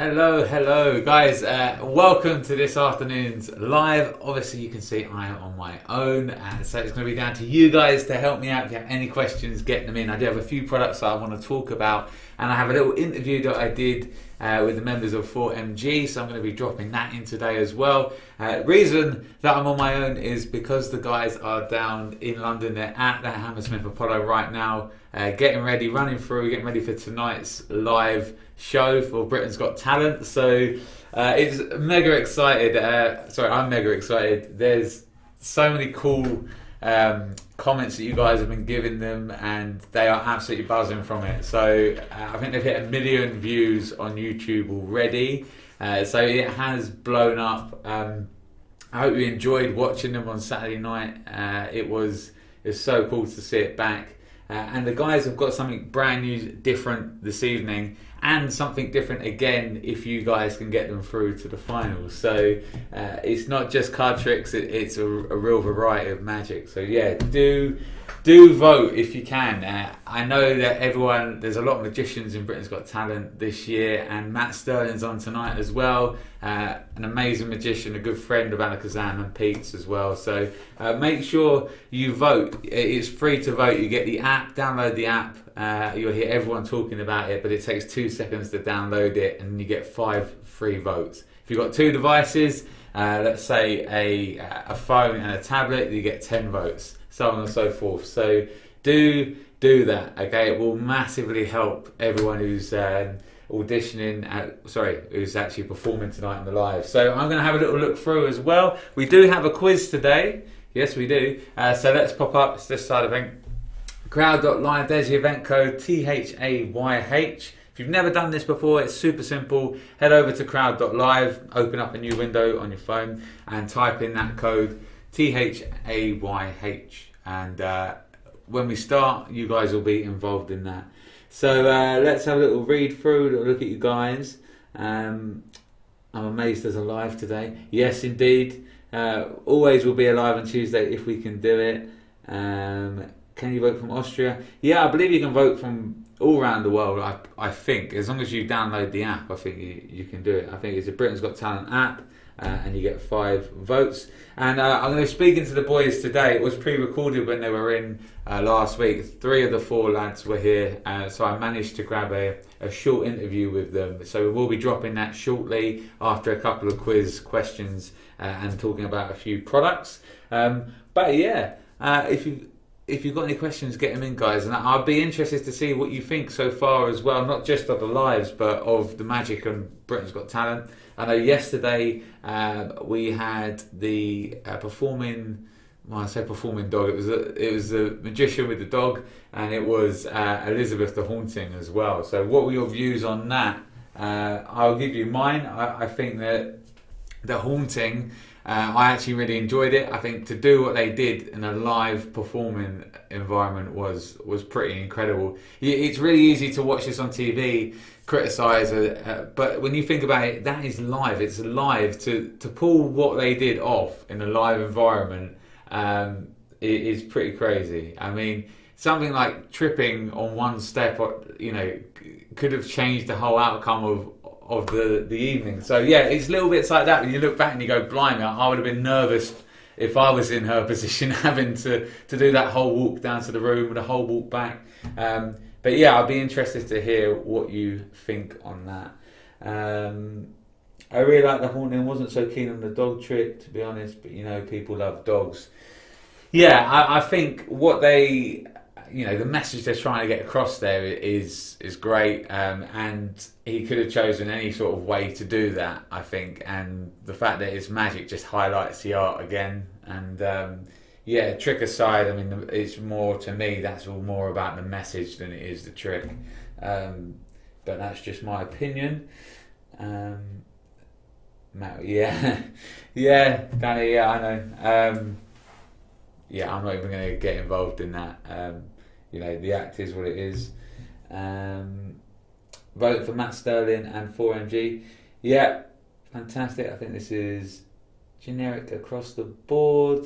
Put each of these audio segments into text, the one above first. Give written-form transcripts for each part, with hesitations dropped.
Hello guys, welcome to this afternoon's live. Obviously you can see I am on my own, and so it's going to be down to you guys to help me out. If you have any questions, get them in. I do have a few products that I want to talk about, and I have a little interview that I did with the members of 4MG, so I'm going to be dropping that in today as well. Reason that I'm on my own is because the guys are down in London. They're at the Hammersmith Apollo right now, getting ready for tonight's live show for Britain's Got Talent. So it's mega excited. I'm mega excited. There's so many cool comments that you guys have been giving them, and they are absolutely buzzing from it. So I think they've hit 1 million views on YouTube already. So it has blown up. I hope you enjoyed watching them on Saturday night. It was so cool to see it back. And the guys have got something brand new, different this evening, and something different again if you guys can get them through to the finals. So it's not just card tricks, it's a real variety of magic. So yeah, do vote if you can. I know that there's a lot of magicians in Britain's Got Talent this year, and Matt Sterling's on tonight as well. An amazing magician, a good friend of Alakazam and Pete's as well. So make sure you vote. It's free to vote. You get the app, download the app. You'll hear everyone talking about it, but it takes 2 seconds to download it, and you get 5 free votes. If you've got 2 devices, let's say a phone and a tablet, you get 10 votes, so on and so forth. So do that, okay? It will massively help everyone who's who's actually performing tonight on the live. So I'm going to have a little look through as well. We do have a quiz today. Yes, we do. So let's pop up. It's this side of thing. Crowd.live, there's the event code, THAYH. If you've never done this before, it's super simple. Head over to crowd.live, open up a new window on your phone, and type in that code, THAYH. And when we start, you guys will be involved in that. So let's have a little read through, a little look at you guys. I'm amazed there's a live today. Yes, indeed. Always will be alive on Tuesday if we can do it. Can you vote from Austria? Yeah, I believe you can vote from all around the world. I think, as long as you download the app, I think you can do it. I think it's a Britain's Got Talent app, and you get 5 votes. And I'm going to be speaking to the boys today. It was pre-recorded when they were in last week. 3 of the 4 lads were here, so I managed to grab a short interview with them. So we'll be dropping that shortly after a couple of quiz questions and talking about a few products. But yeah, if you've got any questions, get them in, guys. And I'll be interested to see what you think so far as well, not just of the lives, but of the magic and Britain's Got Talent. I know yesterday we had the performing dog. It was the magician with the dog, and it was Elizabeth the Haunting as well. So what were your views on that? I'll give you mine. I think that the Haunting, I actually really enjoyed it. I think to do what they did in a live performing environment was pretty incredible. It's really easy to watch this on TV, criticise, but when you think about it, that is live. It's live. To pull what they did off in a live environment it is pretty crazy. I mean, something like tripping on one step, could have changed the whole outcome of the evening. So yeah, it's little bits like that when you look back and you go, blimey, I would have been nervous if I was in her position, having to do that whole walk down to the room and the whole walk back. But yeah, I'll be interested to hear what you think on that. I really like the Haunting. Wasn't so keen on the dog trick, to be honest, but people love dogs. Yeah, I think what they, the message they're trying to get across there is great, and he could have chosen any sort of way to do that, I think, and the fact that it's magic just highlights the art again. And yeah, trick aside, I mean, it's more, to me, that's all more about the message than it is the trick, but that's just my opinion. Matt, yeah, Danny, yeah, I know. Yeah, I'm not even going to get involved in that. The act is what it is. Vote for Matt Sterling and 4MG. Yeah, fantastic. I think this is generic across the board.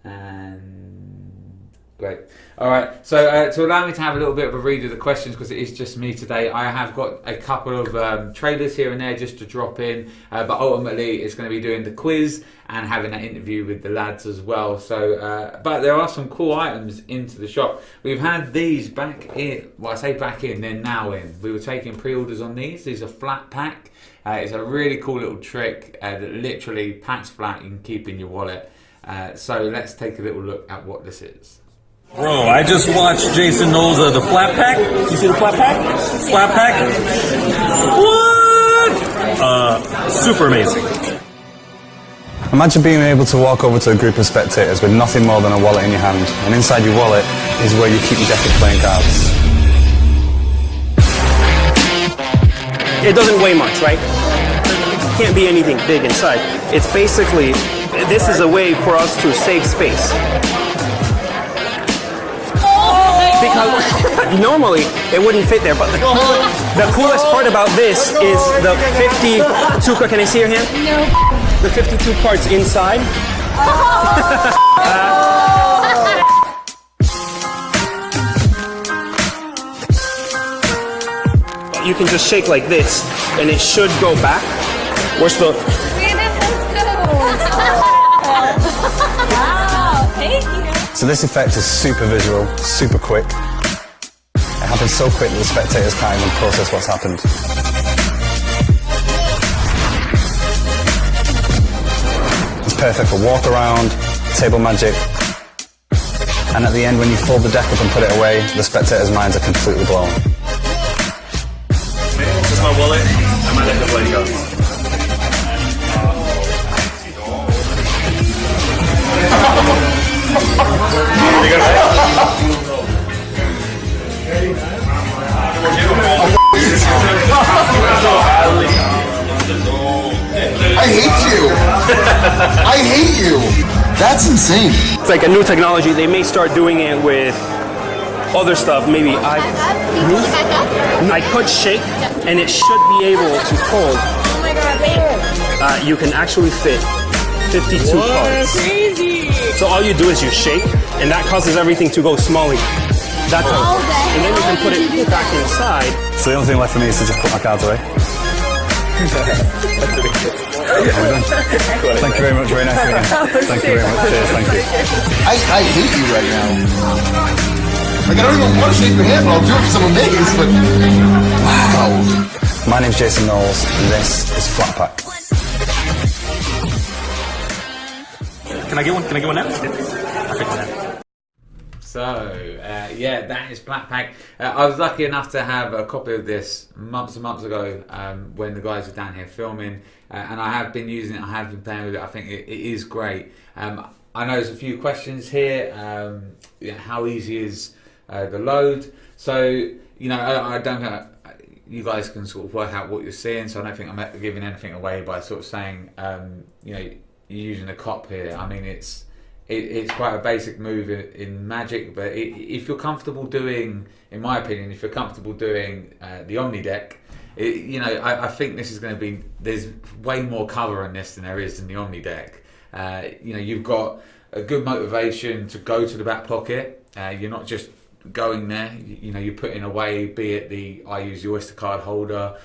And Great. All right. So to allow me to have a little bit of a read of the questions, because it is just me today, I have got a couple of trailers here and there just to drop in. But ultimately, it's going to be doing the quiz and having that interview with the lads as well. So, but there are some cool items into the shop. We've had these back in. Well, I say back in, they're now in. We were taking pre-orders on these. These are flat pack. It's a really cool little trick that literally packs flat. You can keep in your wallet. So let's take a little look at what this is. Bro, I just watched Jason Knowles the flat pack. You see the flat pack? Flat pack? What? Super amazing. Imagine being able to walk over to a group of spectators with nothing more than a wallet in your hand, and inside your wallet is where you keep your deck of playing cards. It doesn't weigh much, right? It can't be anything big inside. It's basically, this is a way for us to save space. Because normally it wouldn't fit there, but the coolest part about this is the 52, can I see your hand? No. The 52 parts inside. You can just shake like this, and it should go back. Where's the... Wow, thank you. So this effect is super visual, super quick. It happens so quick that the spectators can't even process what's happened. It's perfect for walk around, table magic, and at the end when you fold the deck up and put it away, the spectators' minds are completely blown. This is my wallet and my deck of playing cards. I hate you. I hate you. That's insane. It's like a new technology. They may start doing it with other stuff. Maybe I could shake, and it should be able to fold. Oh my god, You can actually fit 52 cards. crazy. So all you do is you shake, and that causes everything to go smalling. That's all. And then you can put it back inside. So the only thing left for me is to just put my cards away. Thank you very much, very nice to meet you. Thank you very much, cheers, thank you. I hate you right now. Like, I don't even want to shake your hand, but I'll do it for some amazing, but... Wow. My name's Jason Knowles, and this is Flat Pack. Can I get one? Can I get one now? I'll take one now. So, yeah, that is Flat Pack. I was lucky enough to have a copy of this months and months ago when the guys were down here filming, and I have been using it, I have been playing with it. I think it is great. I know there's a few questions here. How easy is the load? So, you know, I don't know. You guys can sort of work out what you're seeing, so I don't think I'm giving anything away by sort of saying, you know, you're using a cop here. I mean, it's quite a basic move in Magic, but if you're comfortable doing, in my opinion, if you're comfortable doing the Omni deck, you know, I think this is going to be, there's way more cover in this than there is in the Omni deck. You know, you've got a good motivation to go to the back pocket. You're not just going there, you know, you're putting away, be it I use the Oyster card holder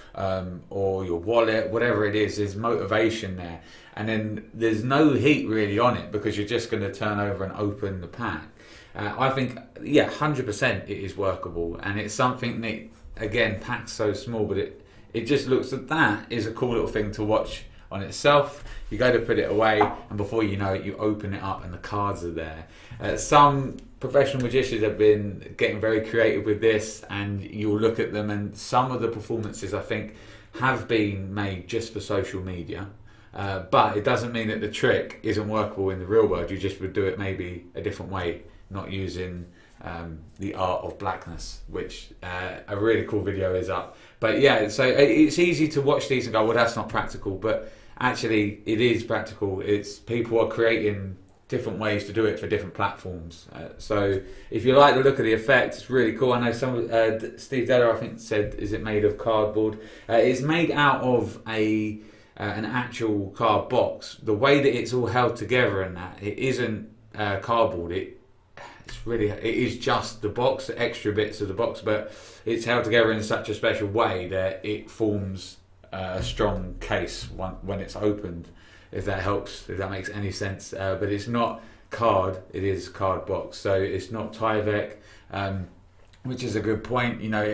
or your wallet, whatever it is, there's motivation there. And then there's no heat really on it because you're just going to turn over and open the pack. I think, yeah, 100% it is workable, and it's something that, again, pack's so small, but it just looks like that is a cool little thing to watch on itself. You go to put it away, and before you know it, you open it up and the cards are there. Some professional magicians have been getting very creative with this, and you'll look at them, and some of the performances, I think, have been made just for social media. But it doesn't mean that the trick isn't workable in the real world. You just would do it maybe a different way, not using the art of blackness, which a really cool video is up. But yeah, so it's easy to watch these and go, well, that's not practical, but actually it is practical. It's people are creating different ways to do it for different platforms. So if you like the look of the effect, it's really cool. I know some Steve Deller, I think, said, is it made of cardboard? It's made out of an actual card box. The way that it's all held together and that, it isn't cardboard. it is just the box, the extra bits of the box, but it's held together in such a special way that it forms a strong case when it's opened, if that helps, if that makes any sense. But it's not card, it is card box, so it's not Tyvek, which is a good point. You know,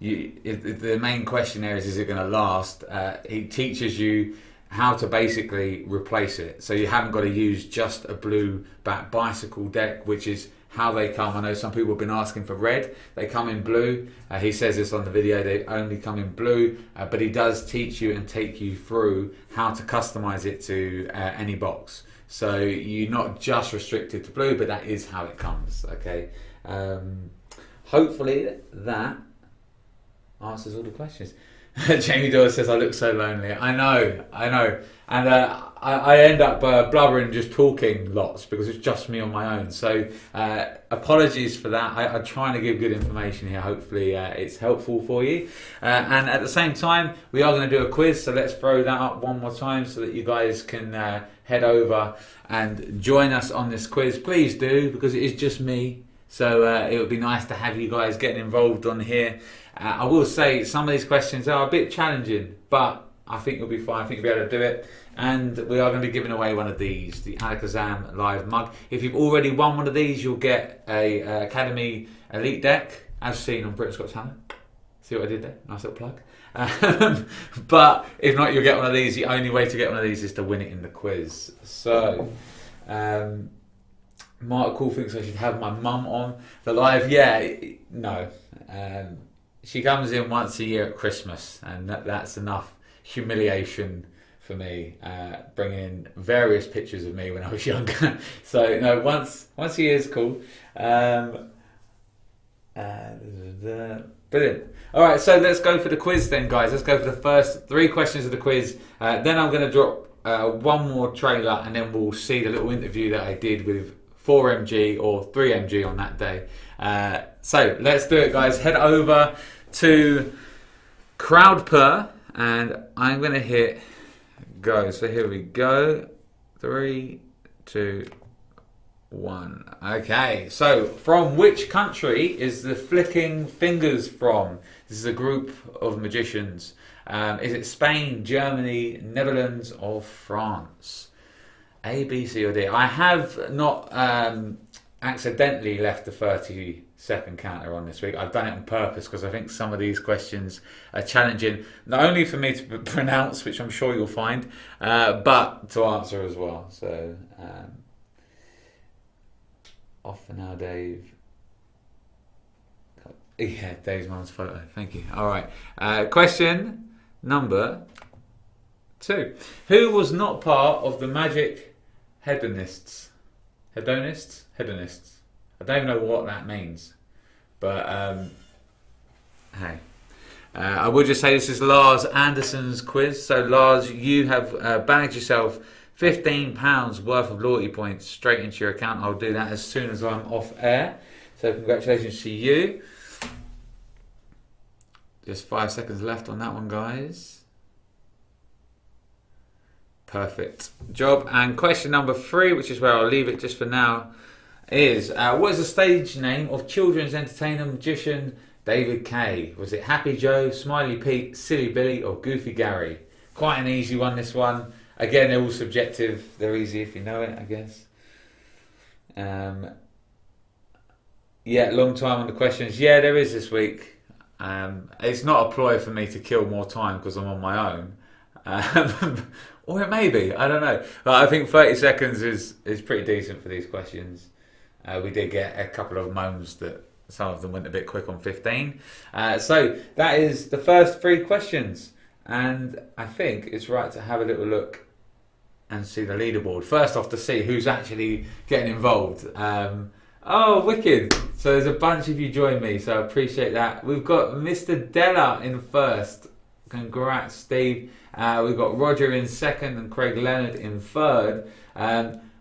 the main question there is it going to last? It teaches you how to basically replace it, so you haven't got to use just a blue back bicycle deck, which is how they come. I know some people have been asking for red, they come in blue. He says this on the video, they only come in blue, but he does teach you and take you through how to customize it to any box, so you're not just restricted to blue, but that is how it comes. Okay, hopefully that answers all the questions. Jamie Doyle says, I look so lonely. I know. And I end up blubbering, just talking lots, because it's just me on my own. So apologies for that. I'm trying to give good information here. Hopefully it's helpful for you. And at the same time, we are going to do a quiz. So let's throw that up one more time so that you guys can head over and join us on this quiz. Please do, because it is just me. So it would be nice to have you guys getting involved on here. I will say some of these questions are a bit challenging, but I think you'll be fine. I think you'll be able to do it. And we are going to be giving away one of these, the Alakazam Live Mug. If you've already won one of these, you'll get a Academy Elite deck, as seen on Britain's Got Talent. See what I did there? Nice little plug. But if not, you'll get one of these. The only way to get one of these is to win it in the quiz. So, Mark Cool thinks I should have my mum on the live. Yeah, no. She comes in once a year at Christmas, and that's enough humiliation for me, bringing various pictures of me when I was younger. So no, once a year is cool. Brilliant. All right, so let's go for the quiz then, guys. Let's go for the first 3 questions of the quiz. Then I'm going to drop one more trailer, and then we'll see the little interview that I did with 4MG or 3MG on that day. So let's do it, guys. Head over to CrowdPur, and I'm going to hit go. So here we go. 3, 2, 1. Okay, so from which country is the Flicking Fingers from? This is a group of magicians. Is it Spain, Germany, Netherlands, or France? A, B, C, or D? I have not accidentally left the 30-second counter on this week. I've done it on purpose because I think some of these questions are challenging, not only for me to pronounce, which I'm sure you'll find, but to answer as well. So, off for now, Dave. Yeah, Dave's mum's photo. Thank you. All right. Question number 2. Who was not part of the Magic Hedonists? Hedonists? Hedonists. I don't even know what that means. But, hey. I will just say this is Lars Anderson's quiz. So, Lars, you have bagged yourself £15 worth of loyalty points straight into your account. I'll do that as soon as I'm off air. So, congratulations to you. Just 5 seconds left on that one, guys. Perfect job. And question number 3, which is where I'll leave it just for now, is what is the stage name of children's entertainer magician David Kay? Was it Happy Joe, Smiley Pete, Silly Billy, or Goofy Gary? Quite an easy one, this one. Again, they're all subjective. They're easy if you know it, I guess. Yeah, long time on the questions. Yeah, there is this week. It's not a ploy for me to kill more time because I'm on my own. Or it may be, I don't know. But I think 30 seconds is pretty decent for these questions. We did get a couple of moans that some of them went a bit quick on 15. So that is the first 3 questions. And I think it's right to have a little look and see the leaderboard. First off, to see who's actually getting involved. Oh, wicked. So there's a bunch of you join me, so I appreciate that. We've got Mr. Della in first. Congrats, Steve. We've got Roger in second and Craig Leonard in third.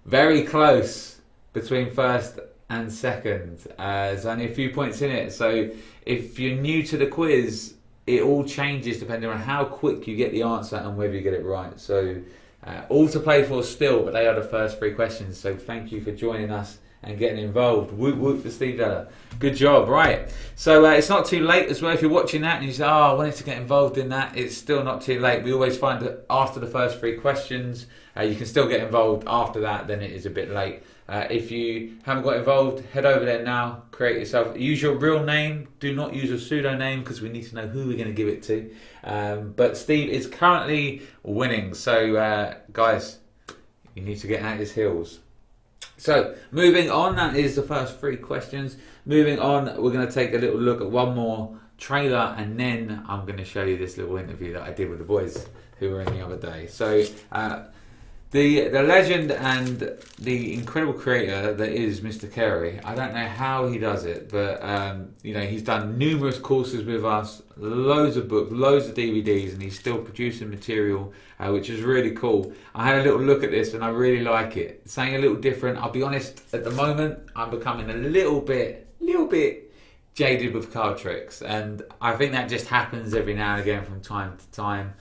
Very close between first and second. There's only a few points in it. So if you're new to the quiz, it all changes depending on how quick you get the answer and whether you get it right. So all to play for still, but they are the first 3 questions. So thank you for joining us and getting involved. Whoop whoop for Steve Della. Good job, right. So it's not too late as well. If you're watching that and you say, oh, I wanted to get involved in that, it's still not too late. We always find that after the first 3 questions, you can still get involved. After that, then it is a bit late. If you haven't got involved, head over there now, create yourself. Use your real name. Do not use a pseudonym because we need to know who we're going to give it to. But Steve is currently winning. So, guys, you need to get at his heels. So, moving on, that is the first 3 questions. Moving on, we're going to take a little look at one more trailer, and then I'm going to show you this little interview that I did with the boys who were in the other day. So, the legend and the incredible creator that is Mr. Carey, I don't know how he does it, but he's done numerous courses with us, loads of books, loads of DVDs, and he's still producing material, which is really cool. I had a little look at this and I really like it. It's something a little different. I'll be honest, at the moment I'm becoming a little bit jaded with card tricks, and I think that just happens every now and again from time to time.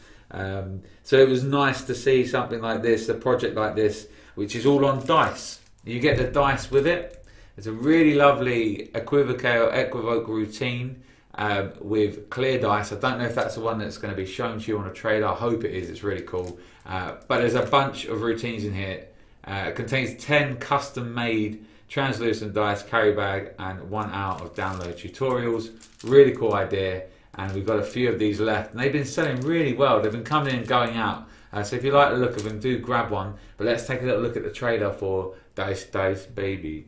So it was nice to see something like this, a project like this, which is all on dice. You get the dice with it. It's a really lovely equivoke routine with clear dice. I don't know if that's the one that's going to be shown to you on a trailer. I hope it is. It's really cool. But there's a bunch of routines in here. It contains 10 custom-made translucent dice, carry bag, and 1 hour of download tutorials. Really cool idea. And we've got a few of these left, and they've been selling really well. They've been coming in and going out. So if you like the look of them, do grab one. But let's take a little look at the trailer for Dice Dice Baby.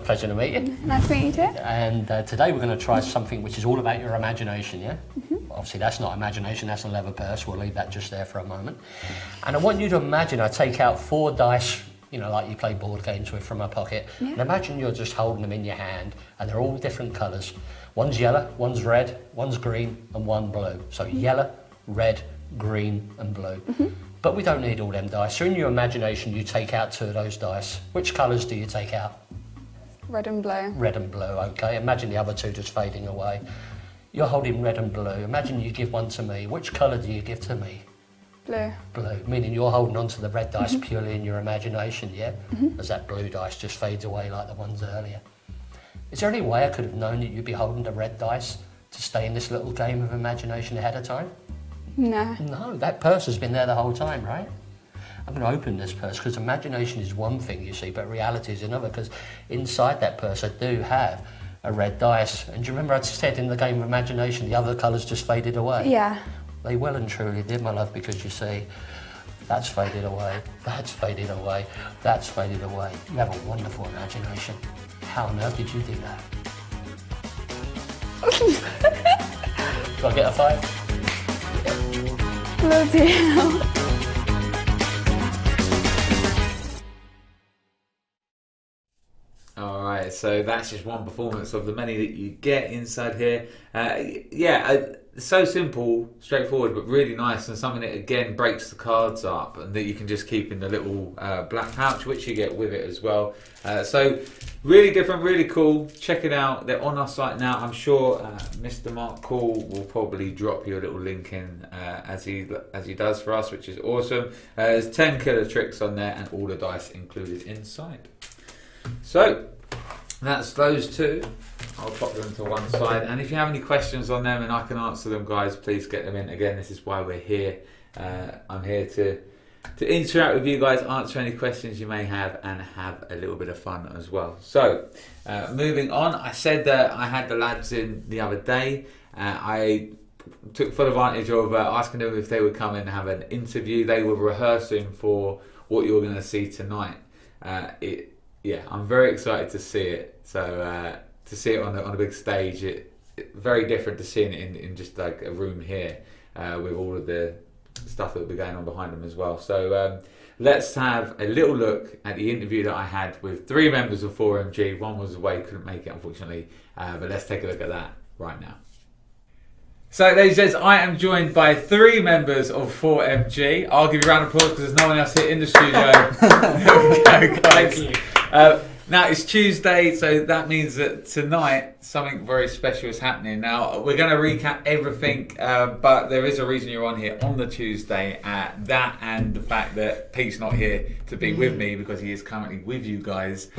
Pleasure to meet you. Nice to meet you too. And today we're going to try something which is all about your imagination, yeah? Obviously that's not imagination, that's a leather purse. We'll leave that just there for a moment. And I want you to imagine I take out 4 dice, like you play board games with, from my pocket. Yeah. And imagine you're just holding them in your hand, and they're all different colours. One's yellow, one's red, one's green, and one blue. So yellow, red, green, and blue. But we don't need all them dice. So in your imagination you take out 2 of those dice. Which colours do you take out? Red and blue. Red and blue, okay. Imagine the other 2 just fading away. You're holding red and blue. Imagine you give one to me. Which colour do you give to me? Blue. Blue, meaning you're holding on to the red dice purely in your imagination, yeah? As that blue dice just fades away like the ones earlier. Is there any way I could have known that you'd be holding the red dice to stay in this little game of imagination ahead of time? No. No, that purse has been there the whole time, right? I'm going to open this purse because imagination is one thing, you see, but reality is another, because inside that purse I do have a red dice. And do you remember I said in the game of imagination the other colours just faded away? Yeah. They well and truly did, my love, because you see, that's faded away, that's faded away, that's faded away. You have a wonderful imagination. How on earth did you do that? Do I get a 5? Bloody hell. Alright, so that's just one performance of the many that you get inside here. So simple, straightforward, but really nice, and something that again breaks the cards up and that you can just keep in the little black pouch, which you get with it as well. So really different, really cool. Check it out. They're on our site now. I'm sure Mr. Mark Call will probably drop you a little link in as he does for us, which is awesome. There's 10 killer tricks on there and all the dice included inside. So that's those two. I'll pop them to one side. And if you have any questions on them and I can answer them, guys, please get them in. Again, this is why we're here. I'm here to interact with you guys, answer any questions you may have, and have a little bit of fun as well. So, moving on, I said that I had the lads in the other day. I took full advantage of asking them if they would come and have an interview. They were rehearsing for what you're going to see tonight. I'm very excited to see it. So to see it on a big stage, very different to seeing it in just like a room here with all of the stuff that will be going on behind them as well. So let's have a little look at the interview that I had with 3 members of 4MG. One was away, couldn't make it unfortunately, but let's take a look at that right now. So, ladies and gents, I am joined by 3 members of 4MG. I'll give you a round of applause because there's no one else here in the studio. There we go, guys. Now, it's Tuesday, so that means that tonight something very special is happening. Now, we're going to recap everything, but there is a reason you're on here on the Tuesday. That and the fact that Pete's not here to be with me because he is currently with you guys.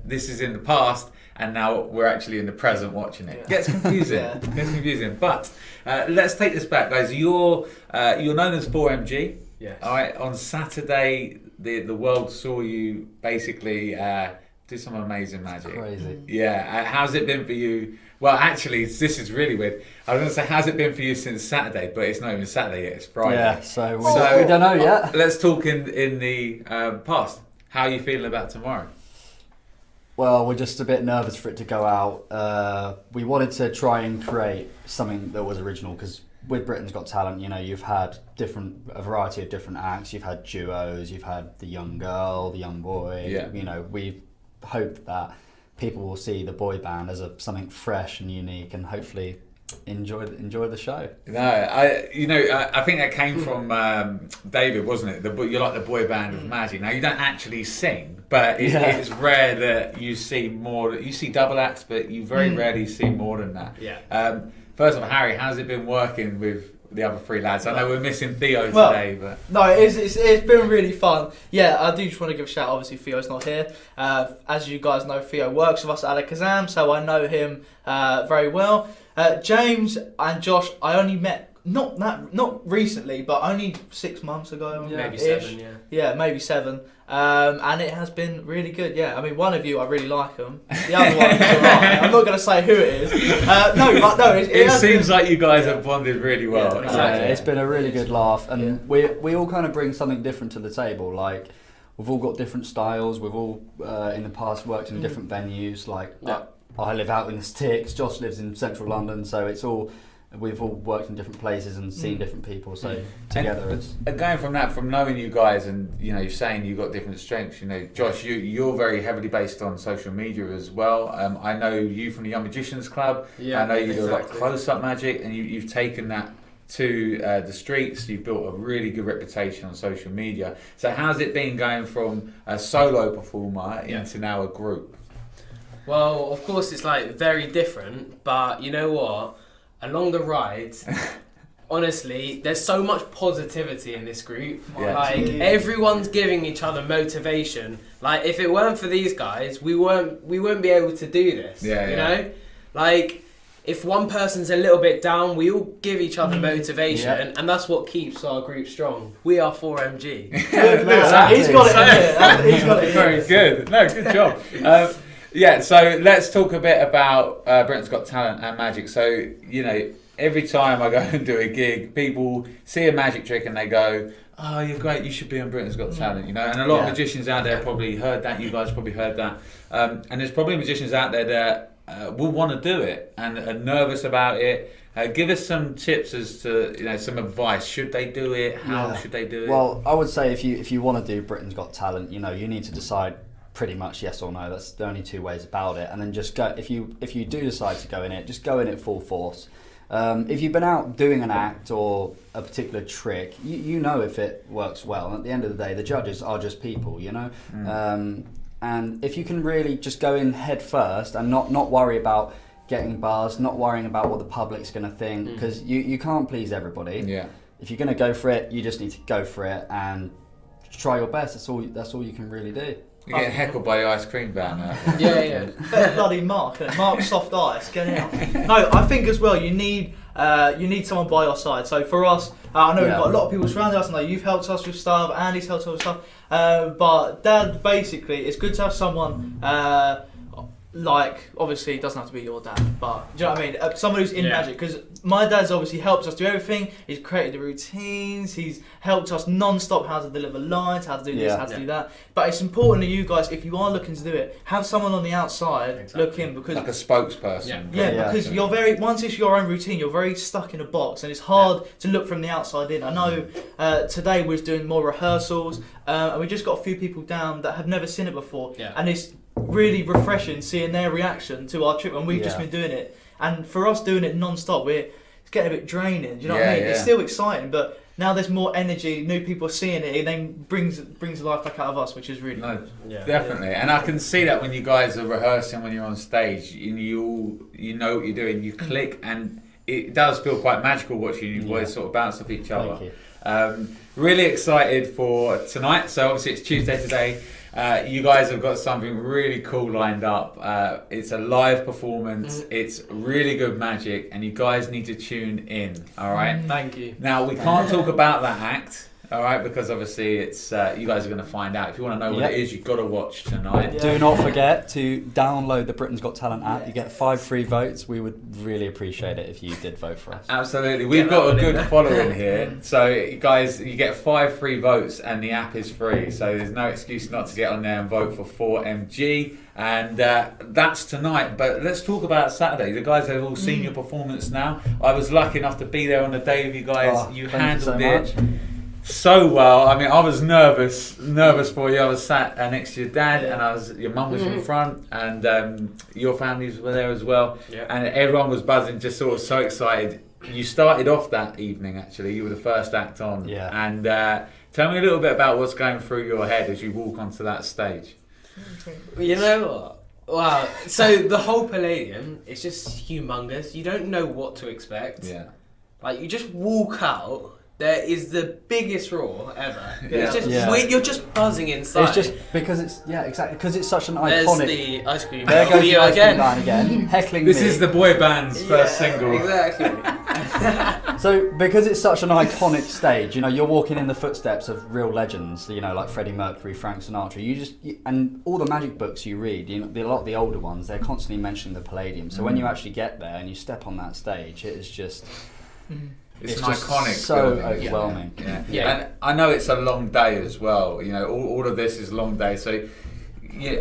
This is in the past, and now we're actually in the present watching it. Gets confusing. But let's take this back, guys. You're known as 4MG. Yes. All right. On Saturday, the world saw you basically do some amazing magic. Crazy. Yeah. How's it been for you? Well, actually, this is really weird. I was going to say, how's it been for you since Saturday? But it's not even Saturday yet. It's Friday. Yeah. So we don't know yet. Let's talk in the past. How are you feeling about tomorrow? Well, we're just a bit nervous for it to go out. We wanted to try and create something that was original because with Britain's Got Talent, you know, you've had a variety of different acts. You've had duos, you've had the young girl, the young boy. Yeah. You know, we hope that people will see the boy band as something fresh and unique, and hopefully enjoy the show. No, I think that came from David, wasn't it? You're like the boy band of magic. Now you don't actually sing, but it's rare that you see more. You see double acts, but you very rarely see more than that. Yeah. First of all, Harry, how's it been working with the other 3 lads? I know we're missing Theo today, but no, it's been really fun. Yeah, I do just want to give a shout. Obviously, Theo's not here. As you guys know, Theo works with us at Alakazam, so I know him very well. James and Josh, I only met not recently, but only 6 months ago. Maybe 7. Yeah. Yeah, maybe 7. And it has been really good. Yeah, I mean, one of you I really like them. The other one is alright. I'm not going to say who it is. It seems like you guys have bonded really well. Yeah, exactly. It's been a really good laugh, and we all kind of bring something different to the table. Like, we've all got different styles. We've all in the past worked in different venues. Like, I live out in the sticks. Josh lives in central London, so we've all worked in different places and seen different people. So together, it's going from knowing you guys, and you know, you're saying you've got different strengths. You know, Josh, you're very heavily based on social media as well. I know you from the Young Magicians Club. Yeah, I know you do a lot of close-up magic, and you've taken that to the streets. You've built a really good reputation on social media. So how's it been going from a solo performer into now a group? Well, of course, it's like very different, but you know what? Along the ride, honestly, there's so much positivity in this group. Yeah. Like, everyone's giving each other motivation. Like, if it weren't for these guys, we won't be able to do this. You know? Like, if one person's a little bit down, we all give each other motivation, and that's what keeps our group strong. We are 4MG. He's got it in here. He's got it in Very good. No, good job. So let's talk a bit about Britain's Got Talent and magic. So, you know, every time I go and do a gig, people see a magic trick and they go, "Oh, you're great, you should be on Britain's Got Talent," you know. And a lot of magicians out there probably heard that, you guys probably heard that. And there's probably magicians out there that will want to do it and are nervous about it. Give us some tips as to, you know, some advice. Should they do it? How should they do it? Well, I would say if you want to do Britain's Got Talent, you know, you need to decide pretty much yes or no. That's the only 2 ways about it. And then just go, if you do decide to go in it, just go in it full force. If you've been out doing an act or a particular trick, you know if it works well. And at the end of the day, the judges are just people, you know. And if you can really just go in head first and not worry about getting bars, not worrying about what the public's going to think, because you can't please everybody. Yeah. If you're going to go for it, you just need to go for it and try your best. That's all you can really do. You get heckled by the ice cream van. Yeah. Better bloody Mark. Mark soft ice. Get out. No, I think as well you need someone by your side. So for us, I know we've got a lot of people surrounding us. I know you've helped us with stuff. Andy's helped us with stuff. But Dad, basically, it's good to have someone. Like, obviously, it doesn't have to be your dad, but do you know what I mean? Someone who's in magic, because my dad's obviously helped us do everything. He's created the routines. He's helped us non-stop how to deliver lines, how to do this, how to do that. But it's important that you guys, if you are looking to do it, have someone on the outside look in, because like a spokesperson. Because you're once it's your own routine, you're very stuck in a box, and it's hard to look from the outside in. I know today we was doing more rehearsals, and we just got a few people down that have never seen it before, and it's really refreshing seeing their reaction to our trip when we've just been doing it. And for us doing it non-stop, it's getting a bit draining. Do you know what I mean? It's still exciting, but now there's more energy. New people are seeing it. It then brings the life back out of us, which is really good. Definitely. And I can see that when you guys are rehearsing, when you're on stage, you know what you're doing. You click, and it does feel quite magical watching you boys sort of bounce off each other. Thank you. Really excited for tonight. So obviously it's Tuesday today. You guys have got something really cool lined up. It's a live performance. It's really good magic, and you guys need to tune in. All right. Thank you. Now we can't talk about that act. All right, because obviously it's you guys are going to find out. If you want to know what it is, you've got to watch tonight. Do not forget to download the Britain's Got Talent app. You get 5 free votes. We would really appreciate it if you did vote for us. Absolutely. We've got a good following here. So you guys, you get 5 free votes and the app is free. So there's no excuse not to get on there and vote for 4MG. And that's tonight. But let's talk about Saturday. The guys have all seen your performance now. I was lucky enough to be there on the day with you guys. You handled it so well. I mean, I was nervous for you. I was sat next to your dad, and your mum was in front, and your families were there as well, and everyone was buzzing, just sort of so excited. You started off that evening, actually. You were the first act on, and tell me a little bit about what's going through your head as you walk onto that stage. You know what? Wow. So the whole Palladium, it's just humongous. You don't know what to expect. Like, you just walk out. There is the biggest roar ever. It's just you're just buzzing inside. It's just because it's exactly because it's such an iconic. There's the ice cream. There goes the ice cream again. Again, heckling This me. is the boy band's first single. Exactly. So because it's such an iconic stage, you know, you're walking in the footsteps of real legends. You know, like Freddie Mercury, Frank Sinatra. And all the magic books you read, you know, a lot of the older ones, they're constantly mentioning the Palladium. So when you actually get there and you step on that stage, it is just. It's an iconic so building. overwhelming. And I know it's a long day as well. You know, all of this is a long day. So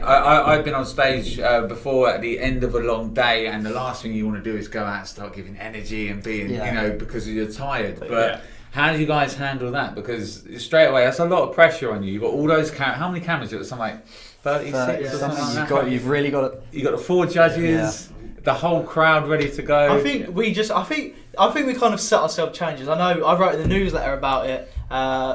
I've been on stage before at the end of a long day, and the last thing you want to do is go out and start giving energy and being, you know, because you're tired. But how do you guys handle that? Because straight away, that's a lot of pressure on you. You've got all those how many cameras? It was something like 36 or something like that. You've really got to. You've got the 4 judges. The whole crowd ready to go. I think we kind of set ourselves challenges. I know I wrote in the newsletter about it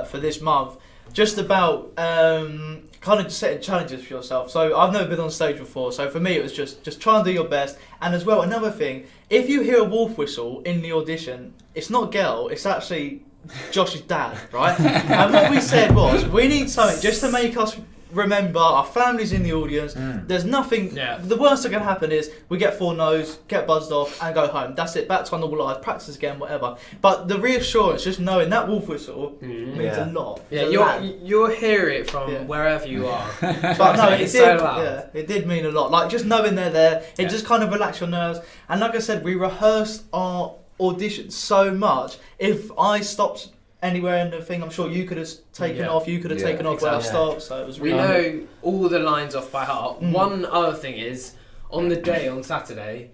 for this month, just about kind of setting challenges for yourself. So I've never been on stage before, so for me it was just try and do your best. And as well, another thing, if you hear a wolf whistle in the audition, it's not Gel, it's actually Josh's dad, right? And what we said was, we need something just to make us remember our family's in the audience. There's nothing. The worst that can happen is we get 4 no's, get buzzed off, and go home. That's it. Back to our normal life. Practice again, whatever. But the reassurance, just knowing that wolf whistle means a lot. You'll hear it from wherever you are. But no, it did. So loud. It did mean a lot. Like, just knowing they're there, it just kind of relaxed your nerves. And like I said, we rehearsed our auditions so much. If I stopped anywhere in the thing, I'm sure you could have taken off, you could have taken off where I stopped, so it was really... We know all the lines off by heart. One other thing is, on the day, on Saturday,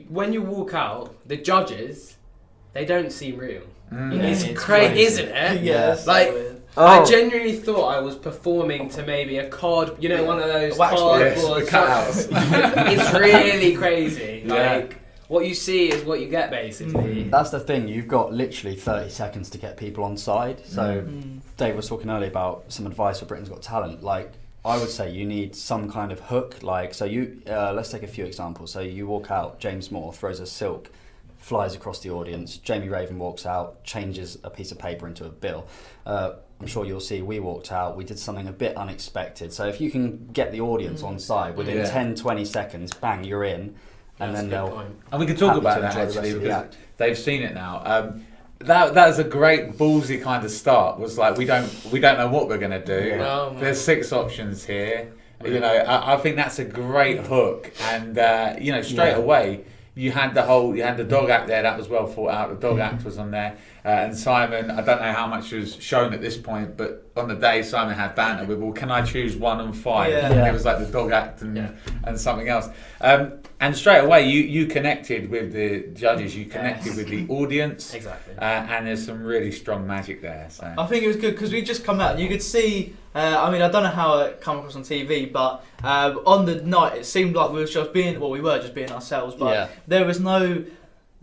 when you walk out, the judges, they don't seem real. It's crazy, isn't it? Yes. Like, I genuinely thought I was performing to maybe a card, you know, one of those cardboard cutouts. It's really crazy. Like, what you see is what you get, basically. That's the thing. You've got literally 30 seconds to get people on side. So Dave was talking earlier about some advice for Britain's Got Talent. Like, I would say you need some kind of hook. Like, so you let's take a few examples. So you walk out, James Moore throws a silk, flies across the audience. Jamie Raven walks out, changes a piece of paper into a bill. I'm sure you'll see, we walked out, we did something a bit unexpected. So if you can get the audience on side within 10, 20 seconds, bang, you're in. And then they'll... And we can talk about that actually, because they've seen it now. That was a great ballsy kind of start. Was like we don't know what we're gonna do. There's 6 options here. You know, I think that's a great hook, and you know, straight away you had the dog act there. That was well thought out. The dog act was on there, and Simon. I don't know how much was shown at this point, but on the day Simon had banter with, well, can I choose 1 and 5? And it was like the dog act and something else. And straight away, you connected with the judges, you connected with the audience. Exactly. And there's some really strong magic there. So. I think it was good because we just come out and you could see, I mean, I don't know how it come across on TV, but on the night it seemed like we were just being ourselves, but there was no,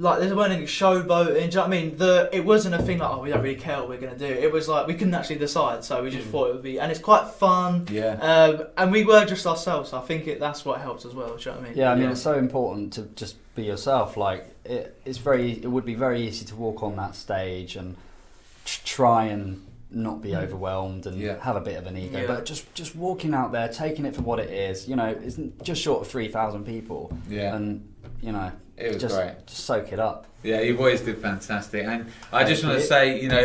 like, there weren't any showboating, do you know what I mean? It wasn't a thing like, oh, we don't really care what we're going to do. It was like, we couldn't actually decide, so we just thought it would be, and it's quite fun. And we were just ourselves, so I think that's what helps as well, do you know what I mean? Yeah, I mean, it's so important to just be yourself. Like, it would be very easy to walk on that stage and try and not be overwhelmed and have a bit of an ego, but just walking out there, taking it for what it is, you know, it's just short of 3,000 people. And, you know, it was just great. Just soak it up. Yeah, you boys did fantastic, and I just want to say, you know,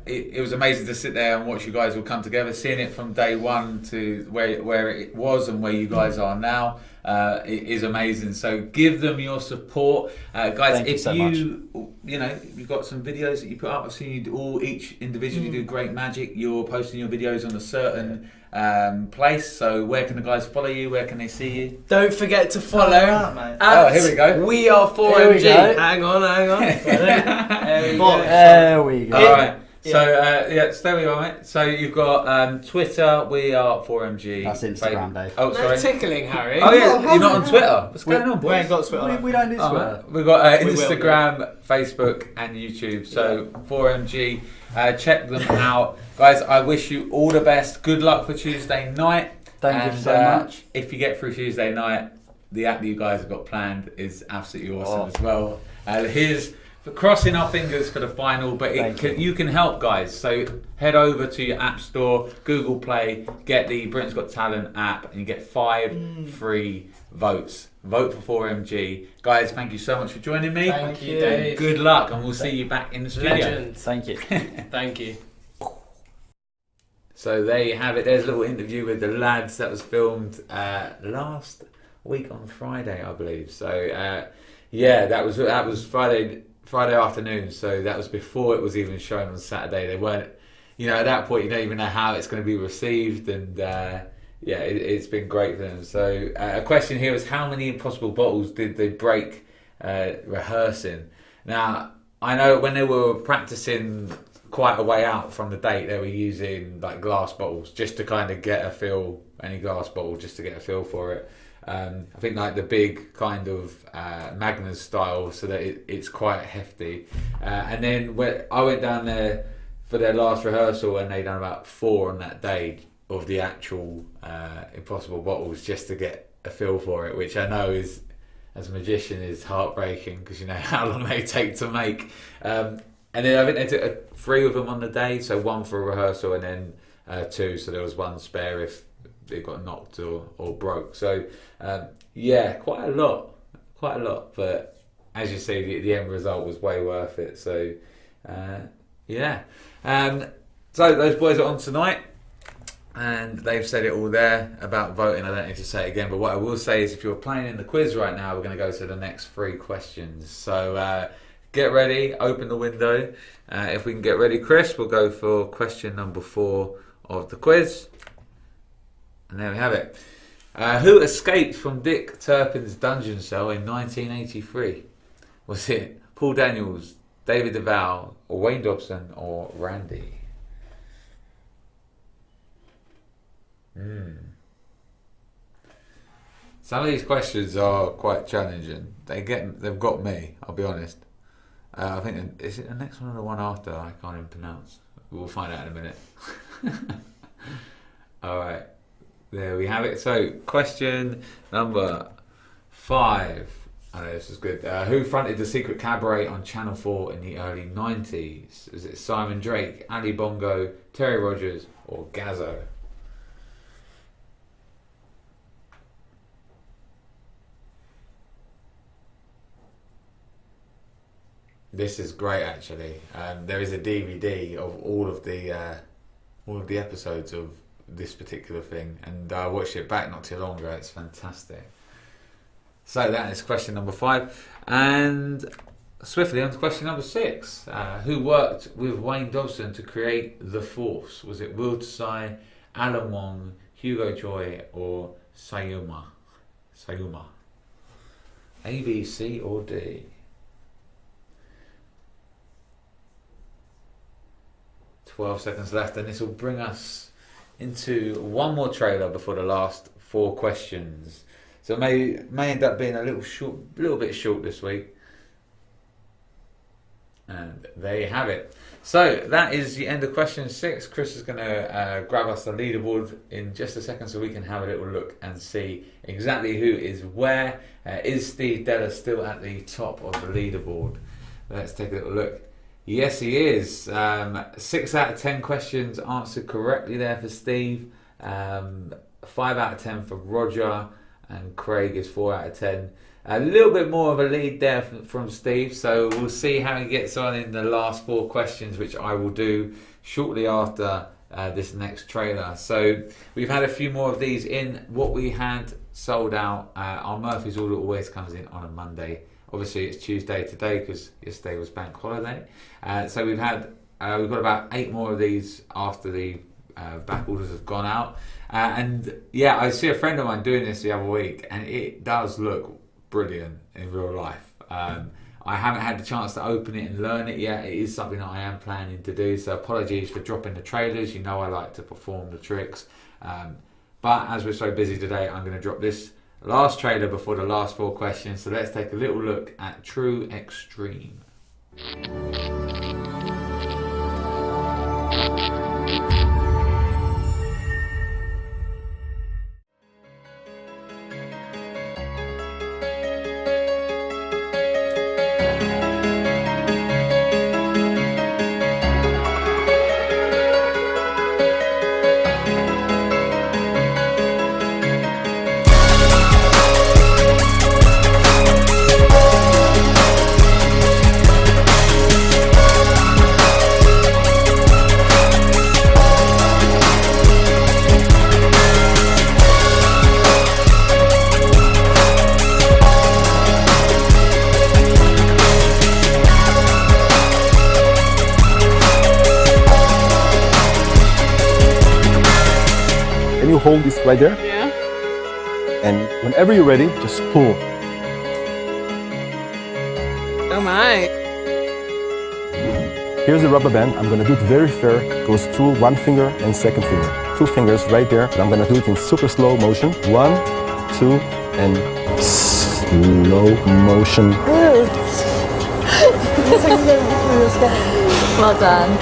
it was amazing to sit there and watch you guys all come together. Seeing it from day one to where it was and where you guys are now, it is amazing. So give them your support, guys. Thank you so much. You know, you've got some videos that you put up. I've seen you each individually do great magic. You're posting your videos on a certain place. So where can the guys follow you? Where can they see you? Don't forget to follow. Here we go. We are 4MG. Hang on. There we go. All right. So there we are, mate. So you've got Twitter. We are 4MG. That's Instagram, Dave. Oh, sorry. No tickling, Harry. Oh yeah, you're not on Twitter. What's going on, boys? We ain't got Twitter. We don't do Twitter. We've got Instagram, Facebook, and YouTube. So 4MG. Check them out, guys. I wish you all the best. Good luck for Tuesday night. Thank you so much. If you get through Tuesday night, the act that you guys have got planned is absolutely awesome as well. Here's crossing our fingers for the final, but you can help, guys. So head over to your app store, Google Play, get the Britain's Got Talent app, and you get 5 free votes. Vote for 4MG. Guys, thank you so much for joining me. Thank you, Dave. Good luck, and we'll see you back in the studio. Legend. Thank you. Thank you. So there you have it. There's a little interview with the lads that was filmed last week on Friday, I believe. So that was Friday afternoon. So that was before it was even shown on Saturday. They weren't, you know, at that point you don't even know how it's going to be received, and it's been great for them. So a question here is, how many impossible bottles did they break rehearsing? Now I know when they were practicing quite a way out from the date, they were using like glass bottles just to kind of get a feel, any glass bottle just to get a feel for it. I think like the big kind of Magnus style, so that it's quite hefty. And then when I went down there for their last rehearsal, and they done about 4 on that day of the actual impossible bottles just to get a feel for it, which I know is, as a magician, is heartbreaking, because you know how long they take to make. And then I think they took 3 of them on the day, so 1 for a rehearsal and then 2, so there was 1 spare if it got knocked or broke. So quite a lot. But as you see, the end result was way worth it. So so those boys are on tonight, and they've said it all there about voting. I don't need to say it again, but what I will say is, if you're playing in the quiz right now, we're going to go to the next 3 questions. So get ready, open the window. If we can get ready, Chris, we'll go for question number 4 of the quiz. And there we have it. Who escaped from Dick Turpin's dungeon cell in 1983? Was it Paul Daniels, David DeVal, or Wayne Dobson, or Randy? Some of these questions are quite challenging. They've got me, I'll be honest. I think, is it the next one or the one after? I can't even pronounce. We'll find out in a minute. Alright, there we have it. So question number 5. I know this is good. Who fronted the Secret Cabaret on Channel 4 in the early 90s? Is it Simon Drake, Ali Bongo, Terry Rogers, or Gazzo? This is great, actually. There is a DVD of all of the episodes of this particular thing, and I watched it back not too long ago. It's fantastic. So that is question number 5, and swiftly on to question number 6. Who worked with Wayne Dobson to create The Force? Was it Will Tsai, Alan Wong, Hugo Choi, or Sayuma? A, B, C, or D? $12 seconds left, and this will bring us into one more trailer before the last 4 questions. So it may end up being a little bit short this week. And there you have it. So that is the end of question 6. Chris is going to grab us the leaderboard in just a second so we can have a little look and see exactly who is where. Is Steve Della still at the top of the leaderboard? Let's take a little look. Yes, he is. 6 out of 10 questions answered correctly there for Steve. 5 out of 10 for Roger. And Craig is 4 out of 10. A little bit more of a lead there from Steve. So we'll see how he gets on in the last 4 questions, which I will do shortly after this next trailer. So we've had a few more of these in. What we had sold out. Our Murphy's Order always comes in on a Monday. Obviously it's Tuesday today because yesterday was bank holiday. So we've got about 8 more of these after the back orders have gone out. And yeah, I see a friend of mine doing this the other week, and it does look brilliant in real life. I haven't had the chance to open it and learn it yet. It is something that I am planning to do, so apologies for dropping the trailers. You know I like to perform the tricks. But as we're so busy today, I'm going to drop this last trailer before the last 4 questions. So let's take a little look at True Extreme. Can you hold this right there? Yeah. And whenever you're ready, just pull. Oh my. Here's the rubber band. I'm gonna do it very fair. Goes through 1 finger and 2nd finger. 2 fingers right there. And I'm gonna do it in super slow motion. 1, 2, and slow motion. Well done.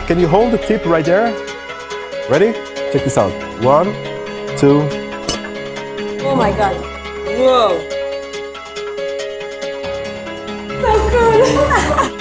Can you hold the tip right there? Ready? Check this out. 1, 2. Oh my god. Whoa. So good.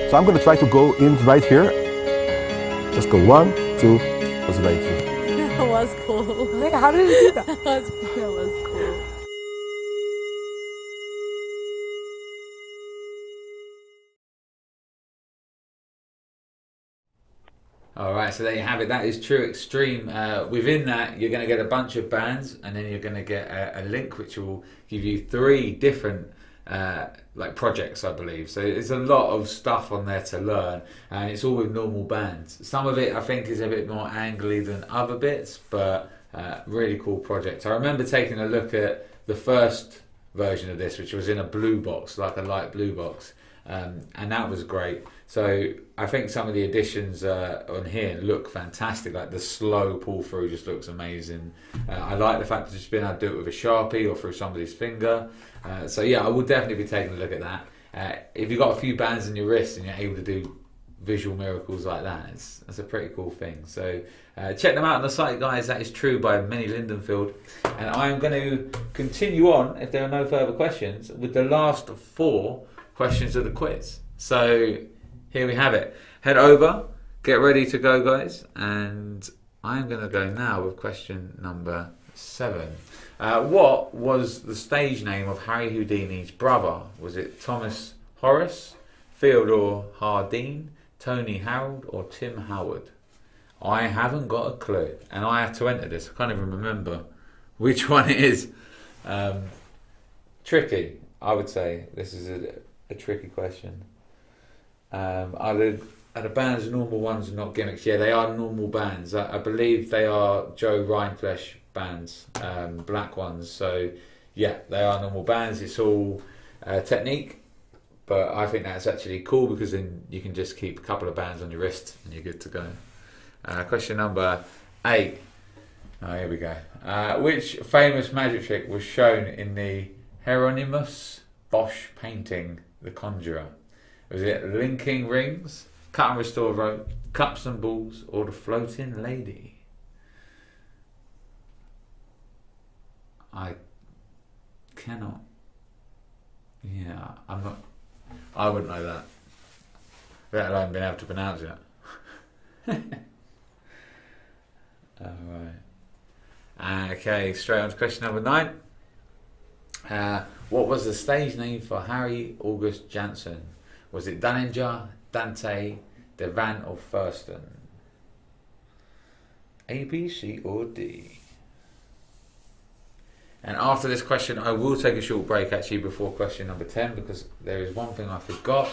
So I'm going to try to go in right here. Just go 1, 2, was right here. That was cool. Wait, how did it do that? That was cool. Alright, so there you have it. That is True Extreme. Within that, you're going to get a bunch of bands, and then you're going to get a link which will give you 3 different like projects, I believe. So there's a lot of stuff on there to learn, and it's all with normal bands. Some of it I think is a bit more angly than other bits, but really cool project. I remember taking a look at the first version of this, which was in a blue box, like a light blue box, and that was great. So I think some of the additions on here look fantastic. Like the slow pull through just looks amazing. I like the fact that just being able to do it with a Sharpie or through somebody's finger. So yeah, I would definitely be taking a look at that. If you've got a few bands in your wrist and you're able to do visual miracles like that, that's a pretty cool thing. So check them out on the site, guys. That is True by Minnie Lindenfield. And I am going to continue on, if there are no further questions, with the last 4 questions of the quiz. So here we have it. Head over, get ready to go, guys. And I'm going to go now with question number 7. What was the stage name of Harry Houdini's brother? Was it Thomas Horace, Theodore Hardine, Tony Harold, or Tim Howard? I haven't got a clue, and I have to enter this. I can't even remember which one it is. Tricky, I would say. This is a tricky question. Are the bands normal ones and not gimmicks? Yeah, they are normal bands. I believe they are Joe Rhineflesh bands, black ones. So yeah, they are normal bands. It's all technique, but I think that's actually cool because then you can just keep a couple of bands on your wrist and you're good to go. Question number 8. Oh, here we go. Which famous magic trick was shown in the Hieronymus Bosch painting, The Conjurer? Was it linking rings, cut and restore rope, cups and balls, or the floating lady? I cannot. Yeah, I'm not. I wouldn't know that. Let alone being able to pronounce it. Alright. Okay, straight on to question number 9. What was the stage name for Harry August Jansen? Was it Daninger, Dante, Devan, or Thurston? A, B, C, or D? And after this question, I will take a short break actually before question number 10 because there is one thing I forgot,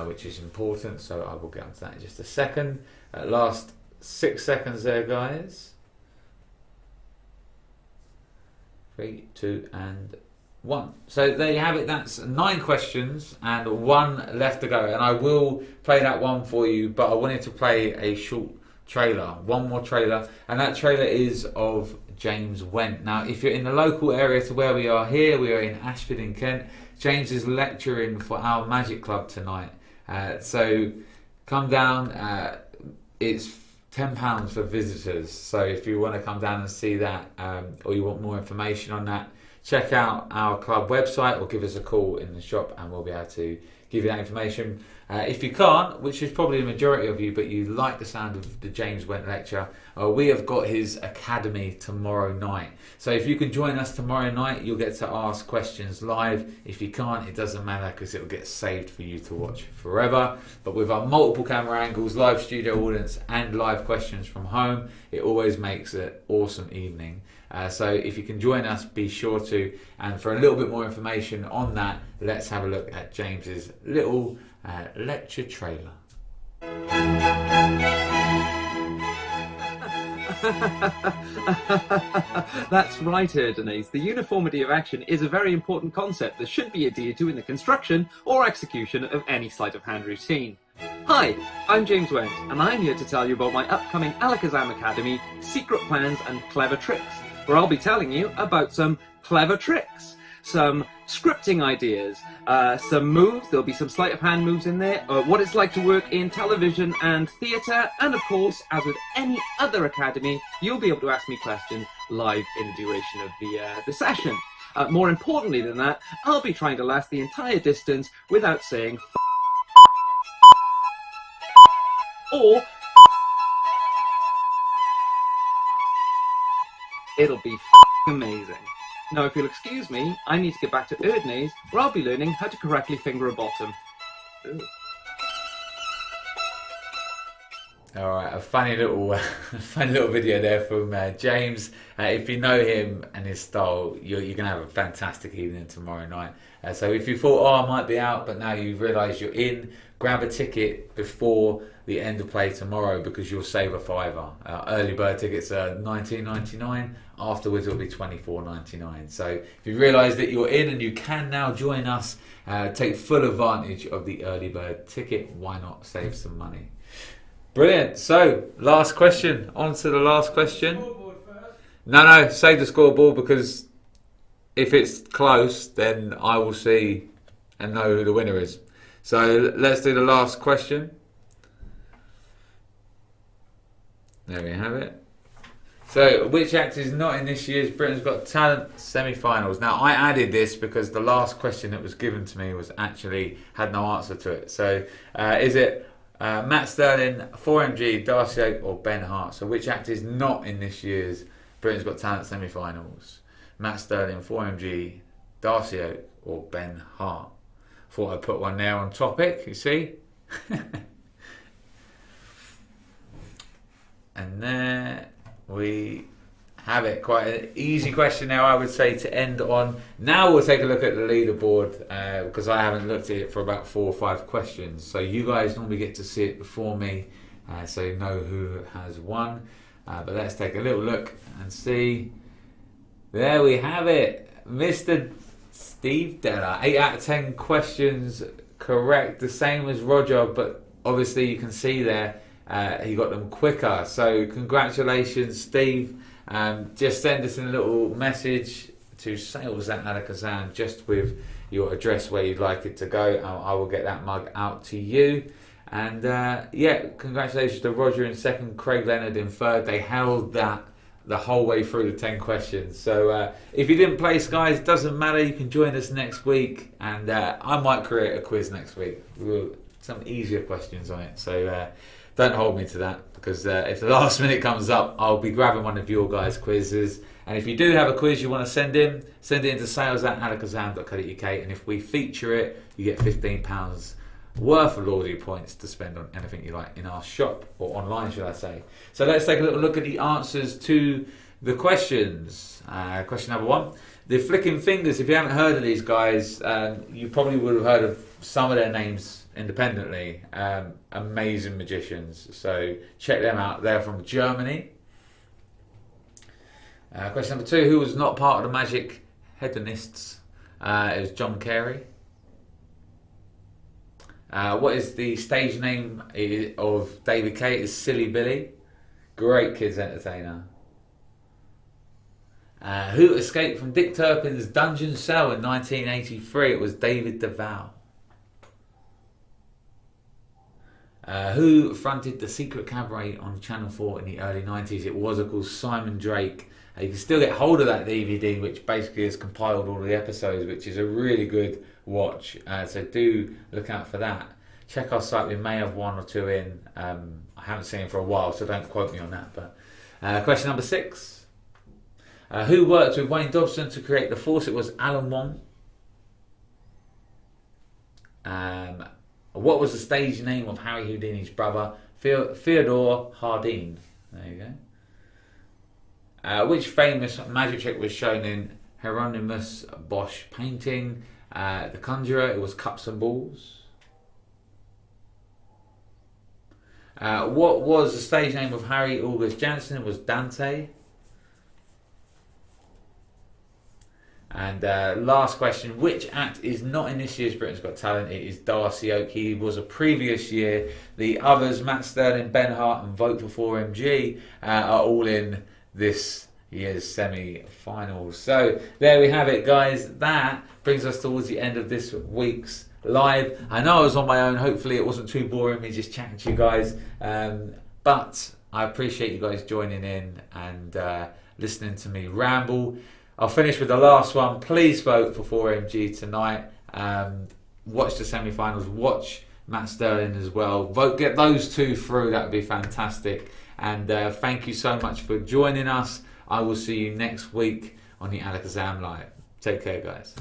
which is important. So I will get onto that in just a second. Last 6 seconds there, guys. 3, 2, and 1. So there you have it. That's 9 questions and 1 left to go. And I will play that one for you, but I wanted to play a short trailer, one more trailer, and that trailer is of James Went. Now, if you're in the local area to where we are here, we are in Ashford in Kent. James is lecturing for our Magic Club tonight. So come down. It's £10 for visitors. So if you want to come down and see that, or you want more information on that, check out our club website or give us a call in the shop and we'll be able to give you that information. If you can't, which is probably the majority of you, but you like the sound of the James Went lecture, we have got his academy tomorrow night. So if you can join us tomorrow night, you'll get to ask questions live. If you can't, it doesn't matter because it'll get saved for you to watch forever. But with our multiple camera angles, live studio audience and live questions from home, it always makes an awesome evening. So if you can join us, be sure to. And for a little bit more information on that, let's have a look at James's little lecture trailer. That's right, Denise. The uniformity of action is a very important concept that should be adhered to in the construction or execution of any sleight of hand routine. Hi, I'm James Went, and I'm here to tell you about my upcoming Alakazam Academy, Secret Plans and Clever Tricks, where I'll be telling you about some clever tricks, some scripting ideas, some moves. There'll be some sleight of hand moves in there, what it's like to work in television and theatre, and of course, as with any other academy, you'll be able to ask me questions live in the duration of the session. More importantly than that, I'll be trying to last the entire distance without saying or it'll be amazing. Now, if you'll excuse me, I need to get back to Erdnase, where I'll be learning how to correctly finger a bottom. Ooh. All right, a funny little video there from James. If you know him and his style, you're going to have a fantastic evening tomorrow night. So if you thought, I might be out, but now you've realised you're in, grab a ticket before the end of play tomorrow because you'll save a £5. Early bird tickets are $19.99. Afterwards, it'll be $24.99. So if you realise that you're in and you can now join us, take full advantage of the early bird ticket. Why not save some money? Brilliant. So, last question. On to the last question. No, save the scoreboard because if it's close, then I will see and know who the winner is. So, let's do the last question. There we have it. So, which act is not in this year's Britain's Got Talent semi-finals? Now, I added this because the last question that was given to me was actually had no answer to it. So, is it Matt Sterling, 4MG, Darcy Oak or Ben Hart? So which act is not in this year's Britain's Got Talent semi-finals? Matt Sterling, 4MG, Darcy Oak or Ben Hart? Thought I'd put one there on topic, you see. And there we have it. Quite an easy question now, I would say, to end on. Now we'll take a look at the leaderboard because I haven't looked at it for about 4 or 5 questions. So you guys normally get to see it before me, so you know who has won. But let's take a little look and see. There we have it. Mr. Steve Della, 8 out of 10 questions correct. The same as Roger, but obviously you can see there he got them quicker. So congratulations, Steve. Just send us a little message to sales@Alakazam just with your address where you'd like it to go. I will get that mug out to you. And congratulations to Roger in second, Craig Leonard in third. They held that the whole way through the 10 questions. So if you didn't place, guys, doesn't matter. You can join us next week, and I might create a quiz next week. Some easier questions on it. So don't hold me to that, because if the last minute comes up, I'll be grabbing one of your guys' quizzes. And if you do have a quiz you want to send it into sales@alakazam.co.uk, and if we feature it, you get £15 worth of loyalty points to spend on anything you like in our shop, or online, should I say. So let's take a little look at the answers to the questions. Question number 1. The Flicking Fingers, if you haven't heard of these guys, you probably would have heard of some of their names independently. Amazing magicians, so check them out. They're from Germany. Question number 2, who was not part of the Magic Hedonists? It was John Carey. What is the stage name of David Kay? It is Silly Billy. Great kids entertainer. Who escaped from Dick Turpin's dungeon cell in 1983? It was David DeVal. Who fronted the Secret Cabaret on Channel 4 in the early 90s? It was, of course, Simon Drake. You can still get hold of that DVD, which basically has compiled all the episodes, which is a really good watch. So do look out for that. Check our site. We may have 1 or 2 in. I haven't seen it for a while, so don't quote me on that. But question number 6. Who worked with Wayne Dobson to create The Force? It was Alan Wong. What was the stage name of Harry Houdini's brother? Theodore Hardin. There you go. Which famous magic trick was shown in Hieronymus Bosch painting? The Conjurer. It was Cups and Balls. What was the stage name of Harry August Jansen? It was Dante. And last question, which act is not in this year's Britain's Got Talent? It is Darcy Oak. He was a previous year. The others, Matt Sterling, Ben Hart and Vote for 4MG, are all in this year's semi-finals. So there we have it, guys. That brings us towards the end of this week's live. I know I was on my own. Hopefully it wasn't too boring me just chatting to you guys. But I appreciate you guys joining in and listening to me ramble. I'll finish with the last one. Please vote for 4MG tonight. Watch the semi-finals. Watch Matt Sterling as well. Get those two through, that would be fantastic. And thank you so much for joining us. I will see you next week on the Alakazam Live. Take care, guys.